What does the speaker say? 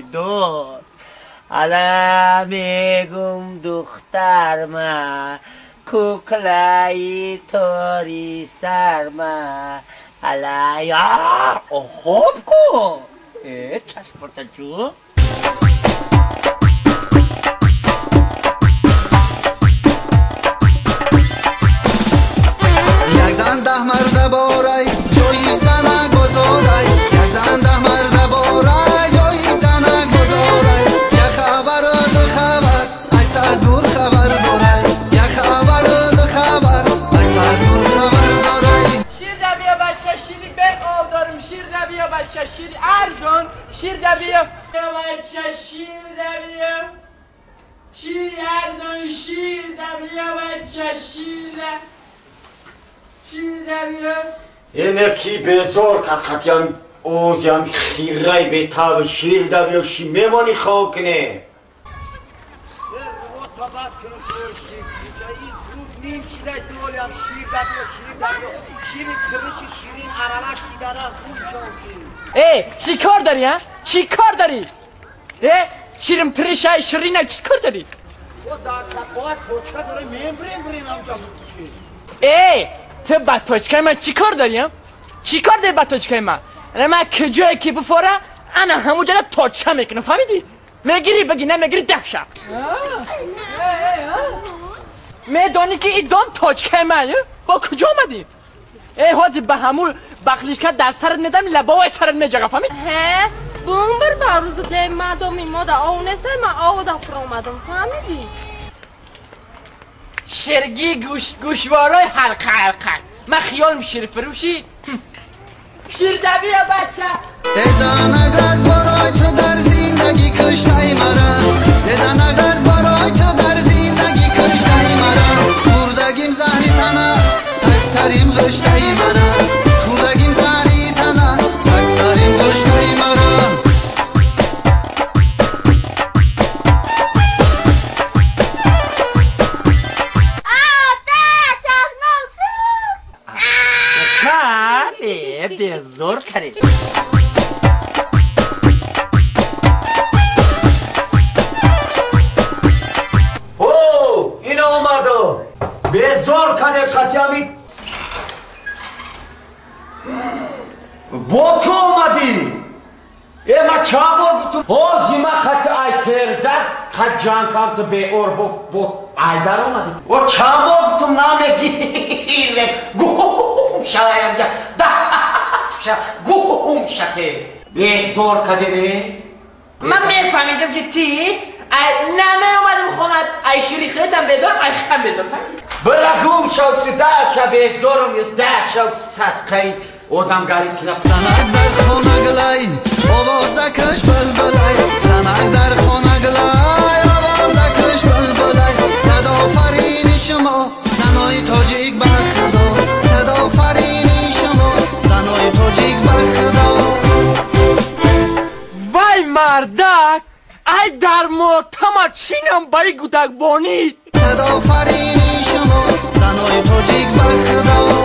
دوست حالا میگم دخترم کوکلای توری سرم حالا یا خوب کن چشم برتا جو یک زن 10 مرد باره جوی زنه گذاره یک زن 10 مرد باره جوی زنه گذاره یک خبر دو خبر ایسا دور خبر داره یک خبر دو خبر ایسا دور خبر داره شیر دبیا بچه شیری به آب دارم شیر دبیا بچه شیری ارزان شیر دبیا بچه شیر دبیا شیر ارزان شیر دبیا بچه شیر اینه کی بزار که خطیم اوزیم خیرای به تاب شیر دبی و شی میمانی خواه کنه چی کار داری ها؟ چی کار داری؟ شیرم تریشه شیرینه چی کار داری؟ تو بطاچکای من چی کار داریم؟ چی کار داری بطاچکای من؟ من کجایی که بفوره انا همون جده تاچه میکنم فهمیدی؟ میگیری بگی نه میگیری دفشه میدانی که این دام تاچکای من با کجا آمدی؟ حاضی به همون بخلیشکه در سرت میدم لباوی سرت میجگه فهمید؟ بون بر روز ده مدامی ما ده آونسه من آو ده پر آمدم فهمیدی؟ شرگی گوشوارای حلقه من خیال شیر فروشی شیر دبیا بچه دزانگ از برای تو در زندگی کشتای مرا دزانگ از برای تو در زندگی کشتای مرا خوردگیم زهری تنه تکسریم غشتای مرا خوردگیم زهری تنه تکسریم غشتای مرا بزار کرد او این آمدو بزار کرد خطیامی با تو آمدی ما چه بار گفتم بازی ما خط ای ترزد خط جان کم تو به اور با ای در آمدی و چه بار گفتم نمیگی گوم شوایم جا گوم شتیز بزار کرده نه من میفهمیدم که تی نمی اومدم خونت ای شیری خیدم بدار ای خم بدار بلا گوم شو سده شو بزارم یا ده شو صدقه آدم گریب کنه زنک در خونه گلای آوازکش بلبلای زنک در خونه گلای آوازکش بلبلای صدا فرینی شما زنای تاجیک بخدا صدا فرینی شما زنای تاجیک بخدا وای مردک ای در موتما چینم بای گودک بانی صدا فرینی شما زنای تاجیک بخدا